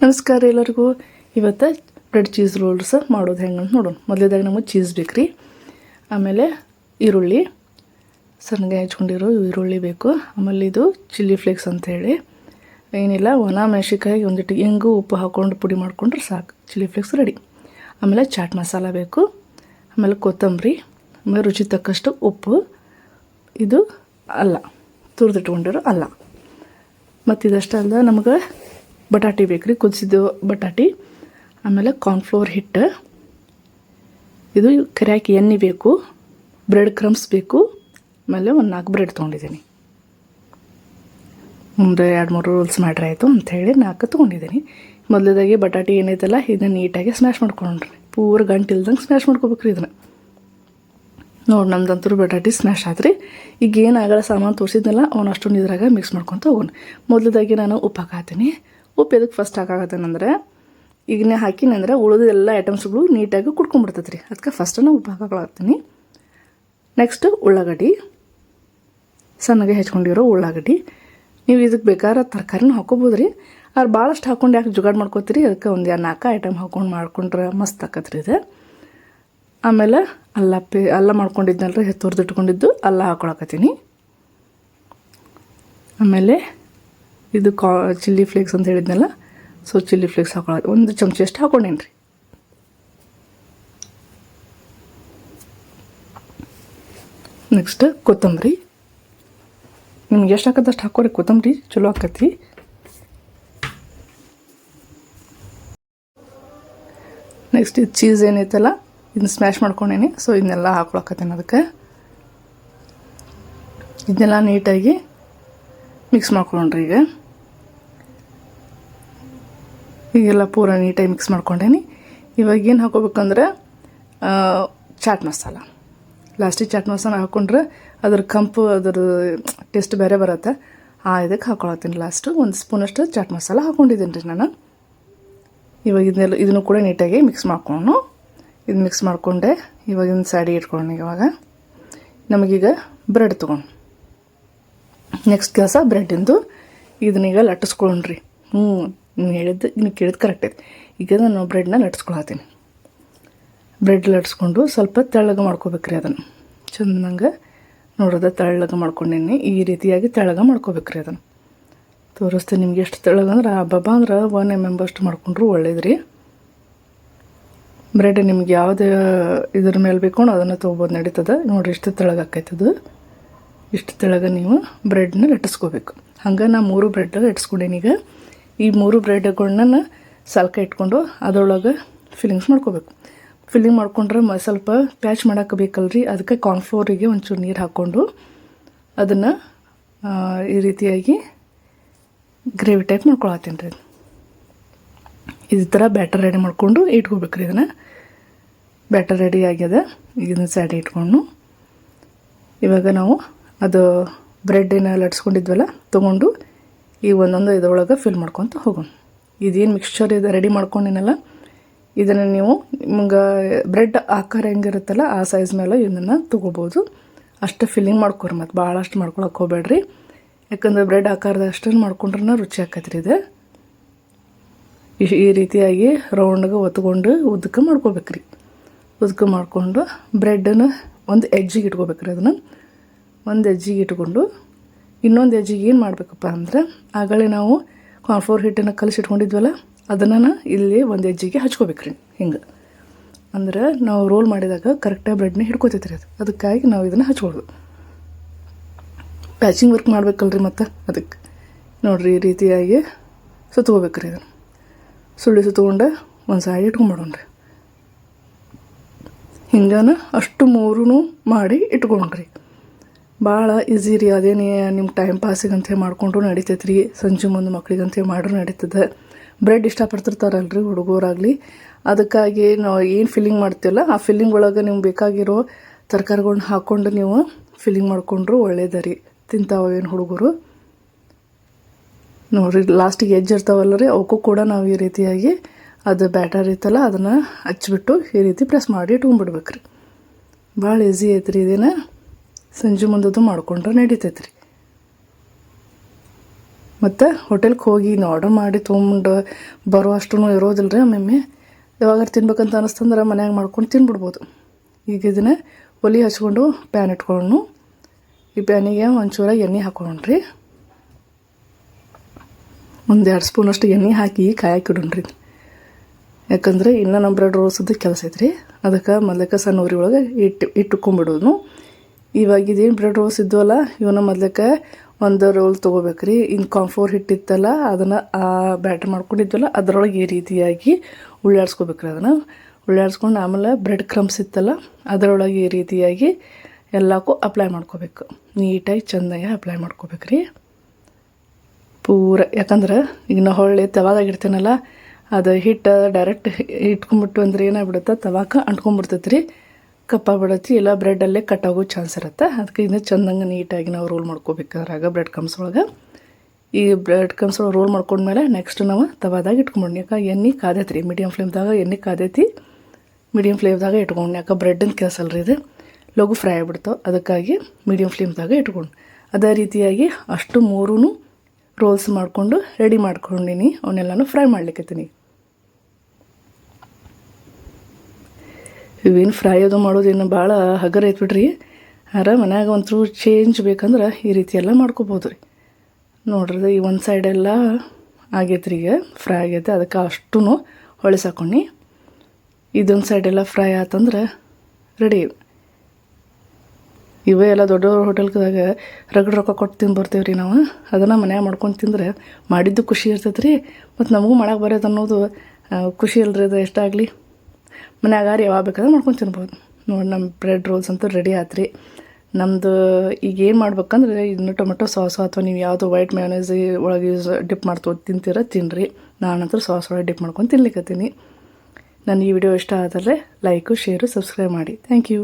ನಮಸ್ಕಾರ ಎಲ್ಲರಿಗೂ. ಇವತ್ತು ಬ್ರೆಡ್ ಚೀಸ್ ರೋಲ್ಸ್ ಮಾಡೋದು ಹೆಂಗೆ ಅಂತ ನೋಡೋಣ. ಮೊದಲೇದಾಗಿ ನಮಗೆ ಚೀಸ್ ಬೇಕು ರೀ. ಆಮೇಲೆ ಈರುಳ್ಳಿ, ಸಣ್ಣಗೆ ಹೆಚ್ಕೊಂಡಿರೋ ಈರುಳ್ಳಿ ಬೇಕು. ಆಮೇಲೆ ಇದು ಚಿಲ್ಲಿ ಫ್ಲೇಕ್ಸ್ ಅಂಥೇಳಿ, ಏನಿಲ್ಲ ಒಣ ಮೆಣಸಿನ್ಕಾಯಿ ಒಂದಿಟ್ಟು ಹೆಂಗು ಉಪ್ಪು ಹಾಕ್ಕೊಂಡು ಪುಡಿ ಮಾಡಿಕೊಂಡ್ರೆ ಸಾಕು, ಚಿಲ್ಲಿ ಫ್ಲೇಕ್ಸ್ ರೆಡಿ. ಆಮೇಲೆ ಚಾಟ್ ಮಸಾಲ ಬೇಕು. ಆಮೇಲೆ ಕೊತ್ತಂಬರಿ, ಆಮೇಲೆ ರುಚಿ ತಕ್ಕಷ್ಟು ಉಪ್ಪು, ಇದು ಅಲ್ಲ ತುರಿದಿಟ್ಕೊಂಡಿರೋ ಅಲ್ಲ. ಮತ್ತು ಇದಷ್ಟೇ ಅಲ್ಲ, ನಮಗೆ ಬಟಾಟಿ ಬೇಕು ರೀ, ಕುದಿಸಿದ್ದು ಬಟಾಟಿ. ಆಮೇಲೆ ಕಾರ್ನ್ಫ್ಲೋರ್ ಹಿಟ್ಟು, ಇದು ಕರಿಯಾಕಿ ಎಣ್ಣೆ ಬೇಕು, ಬ್ರೆಡ್ ಕ್ರಮ್ಸ್ ಬೇಕು. ಆಮೇಲೆ ಒಂದು 4 ಬ್ರೆಡ್ ತೊಗೊಂಡಿದ್ದೀನಿ. ಮುಂದೆ 2-3 ರೋಲ್ಸ್ ಮಾಡ್ರೆ ಆಯಿತು ಅಂಥೇಳಿ 4 ತೊಗೊಂಡಿದ್ದೀನಿ. ಮೊದಲೇದಾಗಿ ಬಟಾಟಿ ಏನೈತಲ್ಲ ಇದನ್ನು ನೀಟಾಗಿ ಸ್ಮ್ಯಾಶ್ ಮಾಡ್ಕೊಂಡ್ರಿ, ಪೂರ ಗಂಟು ಇಲ್ದಂಗೆ ಸ್ಮ್ಯಾಶ್ ಮಾಡ್ಕೋಬೇಕ್ರಿ ಇದನ್ನು. ನೋಡಿ ನಮ್ದಂತೂ ಬಟಾಟಿ ಸ್ಮ್ಯಾಶ್ ಆದ್ರಿ. ಈಗ ಏನು ಆಗಲ್ಲ ಸಾಮಾನು ತೋರಿಸಿದ್ನಲ್ಲ ಅವನು ಅಷ್ಟೊಂದು ಇದ್ರಾಗ ಮಿಕ್ಸ್ ಮಾಡ್ಕೊತ ಹೋಗೋಣ. ಮೊದಲೇದಾಗಿ ನಾನು ಉಪ್ಪು ಹಾಕಾತೀನಿ. ಉಪ್ಪು ಎದಕ್ಕೆ ಫಸ್ಟ್ ಹಾಕಾಗತ್ತೇನೆಂದ್ರೆ, ಈಗನೇ ಹಾಕಿನಂದ್ರೆ ಉಳಿದ ಎಲ್ಲ ಐಟಮ್ಸ್ಗಳು ನೀಟಾಗಿ ಕುಡ್ಕೊಂಡ್ಬಿಡ್ತೈತೆ ರೀ, ಅದಕ್ಕೆ ಫಸ್ಟನ್ನು ಉಪ್ಪು ಹಾಕಾಕತ್ತೀನಿ. ನೆಕ್ಸ್ಟ್ ಉಳ್ಳಾಗಡ್ಡಿ, ಸಣ್ಣಗೆ ಹೆಚ್ಕೊಂಡಿರೋ ಉಳ್ಳಾಗಡ್ಡಿ. ನೀವು ಇದಕ್ಕೆ ಬೇಕಾದ್ರೆ ತರಕಾರಿನೂ ಹಾಕೋಬೋದು ರೀ, ಆದ್ರೆ ಭಾಳಷ್ಟು ಹಾಕ್ಕೊಂಡು ಯಾಕೆ ಜುಗಾಡ್ ಮಾಡ್ಕೋತೀರಿ, ಅದಕ್ಕೆ ಒಂದು 4 ಐಟಮ್ ಹಾಕ್ಕೊಂಡು ಮಾಡ್ಕೊಂಡ್ರೆ ಮಸ್ತ್ ಆಕತ್ರಿ ಇದು. ಆಮೇಲೆ ಅಲ್ಲ ಮಾಡ್ಕೊಂಡಿದ್ನಲ್ರಿ, ತುರಿದಿಟ್ಕೊಂಡಿದ್ದು ಅಲ್ಲ ಹಾಕೊಳಕತ್ತೀನಿ. ಆಮೇಲೆ ಇದು ಚಿಲ್ಲಿ ಫ್ಲೇಕ್ಸ್ ಅಂತ ಹೇಳಿದ್ನಲ್ಲ, ಸೊ ಚಿಲ್ಲಿ ಫ್ಲೇಕ್ಸ್ ಹಾಕೊಳ್ಳೋದು 1 ಚಮಚ ಅಷ್ಟು ಹಾಕೊಂಡೇನಿ ರೀ. ನೆಕ್ಸ್ಟ್ ಕೊತ್ತಂಬರಿ, ನಿಮ್ಗೆ ಎಷ್ಟು ಹಾಕದಷ್ಟು ಹಾಕೋರಿ, ಕೊತ್ತಂಬರಿ ಚಲೋ ಆಕತ್ತಿ. ನೆಕ್ಸ್ಟ್ ಇದು ಚೀಸ್ ಏನೈತಲ್ಲ ಇದನ್ನ ಸ್ಮ್ಯಾಶ್ ಮಾಡ್ಕೊಂಡೇನಿ, ಸೊ ಇದನ್ನೆಲ್ಲ ಹಾಕೊಳಕತ್ತೀನಿ. ಅದಕ್ಕೆ ಇದನ್ನೆಲ್ಲ ನೀಟಾಗಿ ಮಿಕ್ಸ್ ಮಾಡ್ಕೊಂಡ್ರಿ. ಈಗೆಲ್ಲ ಪೂರ ನೀಟಾಗಿ ಮಿಕ್ಸ್ ಮಾಡ್ಕೊಂಡೇನಿ. ಇವಾಗ ಏನು ಹಾಕೋಬೇಕಂದ್ರೆ ಚಾಟ್ ಮಸಾಲ, ಲಾಸ್ಟಿಗೆ ಚಾಟ್ ಮಸಾಲ ಹಾಕ್ಕೊಂಡ್ರೆ ಅದ್ರ ಕಂಪು ಅದ್ರ ಟೇಸ್ಟ್ ಬೇರೆ ಬರುತ್ತೆ. ಇದಕ್ಕೆ ಹಾಕೊಳತ್ತೀನಿ ಲಾಸ್ಟು 1 ಸ್ಪೂನಷ್ಟು ಚಾಟ್ ಮಸಾಲ ಹಾಕ್ಕೊಂಡಿದ್ದೀನಿ ರೀ ನಾನು. ಇವಾಗ ಇದನ್ನು ಕೂಡ ನೀಟಾಗಿ ಮಿಕ್ಸ್ ಮಾಡ್ಕೊಂಡು ಇದು ಮಿಕ್ಸ್ ಮಾಡಿಕೊಂಡೆ. ಇವಾಗಿನ ಸೈಡಿಗೆ ಇಟ್ಕೊಂಡು ಇವಾಗ ನಮಗೀಗ ಬ್ರೆಡ್ ತೊಗೊಂಡು ನೆಕ್ಸ್ಟ್ ಕೆಲಸ ಬ್ರೆಡ್ಡಿಂದು ಇದನ್ನೀಗ ಲಟ್ಟಿಸ್ಕೊಂಡ್ರಿ. ನೀವು ಕೇಳಿದ್ದು ಕರೆಕ್ಟ್ ಐತೆ. ಈಗ ನಾನು ಬ್ರೆಡ್ನ ಲಟ್ಸ್ಕೊಳತ್ತೀನಿ. ಬ್ರೆಡ್ ಲಟ್ಸ್ಕೊಂಡು ಸ್ವಲ್ಪ ತೆಳ್ಳಗೆ ಮಾಡ್ಕೋಬೇಕ್ರಿ ಅದನ್ನು. ಚೆಂದಂಗೆ ನೋಡೋದ ತೆಳ್ಳಗೆ ಮಾಡ್ಕೊಂಡೇನಿ. ಈ ರೀತಿಯಾಗಿ ತೆಳ್ಳಗೆ ಮಾಡ್ಕೋಬೇಕ್ರಿ ಅದನ್ನು. ತೋರಿಸ್ತೀನಿ ನಿಮ್ಗೆ ಎಷ್ಟು ತೆಳ್ಳಗಂದ್ರೆ ಹಬ್ಬ ಅಂದ್ರೆ 1 mm ಅಷ್ಟು ಮಾಡ್ಕೊಂಡ್ರು ಒಳ್ಳೇದ್ರಿ. ಬ್ರೆಡ್ ನಿಮ್ಗೆ ಯಾವುದೇ ಇದ್ರ ಮೇಲೆ ಬೇಕು ಅದನ್ನು ತೊಗೊಬೋದು, ನಡೀತದೆ. ನೋಡಿರಿ ಇಷ್ಟು ತೆಳ್ಳಗೆ ಆಕೈತದು. ಇಷ್ಟು ತೆಳ್ಳಗೆ ನೀವು ಬ್ರೆಡ್ನ ಲಟ್ಟಿಸ್ಕೋಬೇಕು. ಹಂಗೆ ನಾ 3 ಬ್ರೆಡ್ ಲಟ್ಟಿಸ್ಕೊಂಡೇನಿ. ಈಗ ಈ 3 ಬ್ರೆಡ್ಗಳನ್ನ ಸಲ್ಕ ಇಟ್ಕೊಂಡು ಅದರೊಳಗೆ ಫಿಲ್ಲಿಂಗ್ಸ್ ಮಾಡ್ಕೋಬೇಕು. ಫಿಲ್ಲಿಂಗ್ ಮಾಡ್ಕೊಂಡ್ರೆ ಸ್ವಲ್ಪ ಪ್ಯಾಚ್ ಮಾಡೋಕೆ ಬೇಕಲ್ರಿ, ಅದಕ್ಕೆ ಕಾರ್ನ್ಫ್ಲೋರಿಗೆ ಒಂಚೂರು ನೀರು ಹಾಕ್ಕೊಂಡು ಅದನ್ನು ಈ ರೀತಿಯಾಗಿ ಗ್ರೇವಿ ಟೈಪ್ ಮಾಡ್ಕೊಳತ್ತೀನಿ ರೀ. ಈ ಥರ ಬ್ಯಾಟರ್ ರೆಡಿ ಮಾಡ್ಕೊಂಡು ಇಟ್ಕೋಬೇಕ್ರಿ. ಇದನ್ನು ಬ್ಯಾಟರ್ ರೆಡಿ ಆಗ್ಯದ. ಇದನ್ನ ಸೈಡ್ ಇಟ್ಕೊಂಡು ಇವಾಗ ನಾವು ಅದು ಬ್ರೆಡ್ಡಿನ ಲಟ್ಸ್ಕೊಂಡಿದ್ವಲ್ಲ ತೊಗೊಂಡು ಈ ಒಂದೊಂದು ಇದರೊಳಗೆ ಫಿಲ್ ಮಾಡ್ಕೊತ ಹೋಗೋಣ. ಇದೇನು ಮಿಕ್ಸ್ಚರ್ ಇದು ರೆಡಿ ಮಾಡ್ಕೊಂಡಿನಲ್ಲ ಇದನ್ನು ನೀವು ನಿಮ್ಗೆ ಬ್ರೆಡ್ ಆಕಾರ ಹೆಂಗಿರುತ್ತಲ್ಲ ಆ ಸೈಜ್ ಮೇಲೆ ಇದನ್ನು ತೊಗೋಬೋದು. ಅಷ್ಟು ಫಿಲ್ಲಿಂಗ್ ಮಾಡ್ಕೊರಿ, ಮತ್ತು ಭಾಳಷ್ಟು ಮಾಡ್ಕೊಳಕ್ಕೆ ಹೋಗ್ಬೇಡ್ರಿ. ಯಾಕಂದ್ರೆ ಬ್ರೆಡ್ ಆಕಾರದ ಅಷ್ಟನ್ನು ಮಾಡ್ಕೊಂಡ್ರೆ ರುಚಿ ಆಕೈತ್ರಿ ಇದು. ಈ ರೀತಿಯಾಗಿ ರೌಂಡ್ಗೆ ಒತ್ಕೊಂಡು ಉದ್ದಕ್ಕೆ ಮಾಡ್ಕೋಬೇಕ್ರಿ. ಉದ್ದಕ್ಕೆ ಮಾಡ್ಕೊಂಡು ಬ್ರೆಡ್ಡನ್ನು ಒಂದು ಎಜ್ಜಿಗೆ ಇಟ್ಕೋಬೇಕ್ರಿ. ಅದನ್ನು ಒಂದು ಎಜ್ಜಿಗೆ ಇಟ್ಕೊಂಡು ಇನ್ನೊಂದು ಎಜ್ಜಿಗೆ ಏನು ಮಾಡಬೇಕಪ್ಪ ಅಂದ್ರೆ, ಆಗಲೇ ನಾವು ಕಾರ್ನ್ಫ್ಲೋರ್ ಹಿಟ್ಟನ್ನು ಕಲಿಸಿಟ್ಕೊಂಡಿದ್ವಲ್ಲ ಅದನ್ನು ಇಲ್ಲಿ ಒಂದು ಎಜ್ಜಿಗೆ ಹಚ್ಕೋಬೇಕ್ರಿ. ಹಿಂಗೆ ಅಂದ್ರೆ ನಾವು ರೋಲ್ ಮಾಡಿದಾಗ ಕರೆಕ್ಟಾಗಿ ಬ್ರೆಡ್ನ ಹಿಡ್ಕೋತೈತ್ರಿ ಅದು. ಅದಕ್ಕಾಗಿ ನಾವು ಇದನ್ನು ಹಚ್ಕೊಳ್ಳೋದು. ಪ್ಯಾಚಿಂಗ್ ವರ್ಕ್ ಮಾಡ್ಬೇಕಲ್ರಿ, ಮತ್ತು ಅದಕ್ಕೆ ನೋಡಿರಿ ಈ ರೀತಿಯಾಗಿ ಸುತ್ಕೋಬೇಕ್ರಿ. ಇದನ್ನು ಸುತ್ತಗೊಂಡು ಒಂದು ಸೈಡ್ ಇಟ್ಕೊಂಡ್ಬಿಡೋಣ್ರಿ. ಹಿಂಗನ ಅಷ್ಟು 3 ಮಾಡಿ ಇಟ್ಕೊಂಡ್ರಿ. ಭಾಳ ಈಸಿ ರೀ. ಅದೇನೇ ನಿಮ್ಮ ಟೈಮ್ ಪಾಸಿಗಂತ ಮಾಡಿಕೊಂಡ್ರು ನಡೀತೈತೆ ರೀ. ಸಂಜೆ ಮುಂದೆ ಮಕ್ಳಿಗಂತ ಮಾಡ್ರೂ ನಡೀತದೆ. ಬ್ರೆಡ್ ಇಷ್ಟಪಡ್ತಿರ್ತಾರಲ್ರಿ ಹುಡುಗರಾಗಲಿ. ಅದಕ್ಕಾಗಿ ನಾವು ಏನು ಫಿಲ್ಲಿಂಗ್ ಮಾಡ್ತೀವಲ್ಲ ಆ ಫಿಲ್ಲಿಂಗ್ ಒಳಗೆ ನಿಮ್ಗೆ ಬೇಕಾಗಿರೋ ತರಕಾರಿಗಳನ್ನ ಹಾಕ್ಕೊಂಡು ನೀವು ಫಿಲ್ಲಿಂಗ್ ಮಾಡಿಕೊಂಡ್ರು ಒಳ್ಳೇದ ರೀ. ತಿಂತಾವೇನು ಹುಡುಗರು. ನೋಡಿರಿ ಲಾಸ್ಟಿಗೆ ಎಜ್ಜ್ ಇರ್ತಾವಲ್ಲ ರೀ, ಅವಕ್ಕೂ ಕೂಡ ನಾವು ಈ ರೀತಿಯಾಗಿ ಅದು ಬ್ಯಾಟರ್ ಇತ್ತಲ್ಲ ಅದನ್ನು ಹಚ್ಬಿಟ್ಟು ಈ ರೀತಿ ಪ್ರೆಸ್ ಮಾಡಿ ಇಟ್ಕೊಂಡ್ಬಿಡ್ಬೇಕ್ರಿ. ಭಾಳ ಈಸಿ ಐತ್ರಿ. ಇದನ್ನು ಸಂಜೆ ಮುಂದದು ಮಾಡ್ಕೊಂಡ್ರೆ ನಡೀತೈತೆ ರೀ. ಮತ್ತು ಹೋಟೆಲ್ಗೆ ಹೋಗಿ ಆರ್ಡರ್ ಮಾಡಿ ತೊಗೊಂಡು ಬರೋ ಅಷ್ಟು ಇರೋದಿಲ್ಲ ರೀ. ಒಮ್ಮೊಮ್ಮೆ ಯಾವಾಗಾರು ತಿನ್ಬೇಕಂತ ಅನ್ನಿಸ್ತಂದ್ರೆ ಮನ್ಯಾಗ ಮಾಡ್ಕೊಂಡು ತಿನ್ಬಿಡ್ಬೋದು. ಈಗ ಇದನ್ನು ಒಲೆ ಹಚ್ಕೊಂಡು ಪ್ಯಾನ್ ಇಟ್ಕೊಂಡು ಈ ಪ್ಯಾನಿಗೆ ಒಂಚೂರ ಎಣ್ಣೆ ಹಾಕೊಂಡ್ರಿ. ಒಂದು 2 ಸ್ಪೂನಷ್ಟು ಎಣ್ಣೆ ಹಾಕಿ ಕಾಯಕ್ಕಿಡೋಣ್ರಿ. ಯಾಕಂದರೆ ಇನ್ನೂ ನಮ್ಮ ಬ್ರೆಡ್ ರೋಲ್ಸದ್ದು ಕೆಲಸ ಐತ್ರಿ. ಅದಕ್ಕೆ ಮೊದಲಕ್ಕೆ ಸಣ್ಣ ಉರಿ ಒಳಗೆ ಇಟ್ಕೊಂಡ್ಬಿಡೋದು. ಇವಾಗ ಇದೇನು ಬ್ರೆಡ್ ರೋಲ್ಸ್ ಇದ್ವಲ್ಲ ಇವನ್ನ ಮೊದಲಕ್ಕೆ ಒಂದು ರೋಲ್ ತೊಗೋಬೇಕ್ರಿ. ಇನ್ನು ಕಾನ್ಫ್ಲೋರ್ ಹಿಟ್ಟಿತ್ತಲ್ಲ ಅದನ್ನು ಬ್ಯಾಟರ್ ಮಾಡ್ಕೊಂಡಿದ್ವಲ್ಲ ಅದರೊಳಗೆ ಈ ರೀತಿಯಾಗಿ ಉಳ್ಳಾಡ್ಸ್ಕೊಬೇಕ್ರಿ. ಅದನ್ನು ಉಳ್ಳಾಡ್ಸ್ಕೊಂಡು ಆಮೇಲೆ ಬ್ರೆಡ್ ಕ್ರಮ್ಸ್ ಇತ್ತಲ್ಲ ಅದರೊಳಗೆ ಈ ರೀತಿಯಾಗಿ ಎಲ್ಲಕ್ಕೂ ಅಪ್ಲೈ ಮಾಡ್ಕೋಬೇಕು. ನೀಟಾಗಿ ಚೆಂದಾಗಿ ಅಪ್ಲೈ ಮಾಡ್ಕೋಬೇಕ್ರಿ ಪೂರ. ಯಾಕಂದ್ರೆ ಈಗ ನಾವು ಹೊಳ್ಳಿ ತವಾದಾಗ ಇಡ್ತೇನಲ್ಲ ಅದು ಹಿಟ್ಟು ಡೈರೆಕ್ಟ್ ಇಟ್ಕೊಂಡ್ಬಿಟ್ಟು ಅಂದ್ರೆ ಏನಾಗ್ಬಿಡುತ್ತೆ ತವಾಕ ಅಂಟ್ಕೊಂಡ್ಬಿಡ್ತೈತೆ ರೀ, ಕಪ್ಪಾಗ್ಬಿಡತ್ತಿ, ಇಲ್ಲ ಬ್ರೆಡ್ಡಲ್ಲೇ ಕಟ್ಟಾಗೋ ಚಾನ್ಸ್ ಇರುತ್ತೆ. ಅದಕ್ಕೆ ಇದನ್ನು ಚೆಂದಂಗೆ ನೀಟಾಗಿ ನಾವು ರೋಲ್ ಮಾಡ್ಕೋಬೇಕಾದ್ರಾಗ ಬ್ರೆಡ್ ಕ್ರಮ್ಸ್ ಒಳಗೆ ಈ ಬ್ರೆಡ್ ಕ್ರಮ್ಸ್ ಒಳಗೆ ರೋಲ್ ಮಾಡ್ಕೊಂಡ್ಮೇಲೆ ನೆಕ್ಸ್ಟ್ ನಾವು ತವಾದಾಗ ಇಟ್ಕೊಂಡ್ಬಿಡ್ನಿ. ಯಾಕೆ ಎಣ್ಣೆ ಕಾದೈತಿ ರೀ, ಮೀಡಿಯಮ್ ಫ್ಲೇಮ್ದಾಗ ಎಣ್ಣೆ ಕಾದೈತಿ, ಮೀಡಿಯಮ್ ಫ್ಲೇಮ್ದಾಗ ಇಟ್ಕೊಂಡು. ಯಾಕೆ ಬ್ರೆಡ್ಡಿನ ಕೆಲಸ ಅಲ್ರಿ ಇದು, ಲಘು ಫ್ರೈ ಆಗಿಬಿಡ್ತಾವೆ. ಅದಕ್ಕಾಗಿ ಮೀಡಿಯಮ್ ಫ್ಲೇಮ್ದಾಗ ಇಟ್ಕೊಂಡು ಅದೇ ರೀತಿಯಾಗಿ ಅಷ್ಟು 3 ರೋಲ್ಸ್ ಮಾಡಿಕೊಂಡು ರೆಡಿ ಮಾಡ್ಕೊಂಡಿನಿ. ಅವನ್ನೆಲ್ಲನೂ ಫ್ರೈ ಮಾಡ್ಲಿಕ್ಕತ್ತೀನಿ. ಇವೇನು ಫ್ರೈ ಅದು ಮಾಡೋದೇನು ಭಾಳ ಹಗರ ಐತ್ಬಿಡ್ರಿ. ಮನ್ಯಾಗ ಒಂಚೂರು ಚೇಂಜ್ ಬೇಕಂದ್ರೆ ಈ ರೀತಿ ಎಲ್ಲ ಮಾಡ್ಕೋಬೋದು ರೀ. ನೋಡ್ರಿ ಈ ಒಂದು ಸೈಡೆಲ್ಲ ಆಗೈತೆ ರೀ, ಈಗ ಫ್ರೈ ಆಗೈತೆ. ಅದಕ್ಕೆ ಅಷ್ಟೂ ಹೊಳಿಸಾಕೊಂಡು ಇದೊಂದು ಸೈಡೆಲ್ಲ ಫ್ರೈ ಆತಂದ್ರೆ ರೆಡಿ. ಇವೇ ಎಲ್ಲ ದೊಡ್ಡ ಹೋಟೆಲ್ದಾಗ ರಗಡ್ ರೊಕ್ಕ ಕೊಟ್ಟು ತಿಂದು ರೀ ನಾವು. ಅದನ್ನು ಮನ್ಯಾಗ ಮಾಡ್ಕೊಂಡು ತಿಂದ್ರೆ ಮಾಡಿದ್ದು ಖುಷಿ ಇರ್ತೈತೆ ರೀ, ಮತ್ತು ನಮಗೂ ಮಾಡಕ್ಕೆ ಬರೋದು ಅನ್ನೋದು ಖುಷಿ ಅಲ್ರಿ. ಅದು ಎಷ್ಟಾಗಲಿ ಮನ್ಯಾಗಾರು ಯಾವಾಗ ಬೇಕಾದ್ರೆ ಮಾಡ್ಕೊಂಡು ತಿನ್ಬೋದು. ನೋಡಿ ನಮ್ಮ ಬ್ರೆಡ್ ರೋಲ್ಸ್ ಅಂತೂ ರೆಡಿ ಆತ್ರಿ ನಮ್ಮದು. ಈಗ ಏನು ಮಾಡ್ಬೇಕಂದ್ರೆ ಇನ್ನು ಟೊಮೆಟೊ ಸಾಸು ಅಥವಾ ನೀವು ಯಾವುದು ವೈಟ್ ಮಯೋನೈಸ್ ಒಳಗೆ ಡಿಪ್ ಮಾಡ್ಕೊಂಡು ತಿಂತೀರ ತಿನ್ನಿರಿ. ನಾನಂತೂ ಸಾಸ್ ಒಳಗೆ ಡಿಪ್ ಮಾಡ್ಕೊಂಡು ತಿನ್ಲಿಕ್ಕತ್ತೀನಿ. ನನ್ನ ಈ ವಿಡಿಯೋ ಇಷ್ಟ ಆದರೆ ಲೈಕು, ಶೇರು, ಸಬ್ಸ್ಕ್ರೈಬ್ ಮಾಡಿ. Thank you.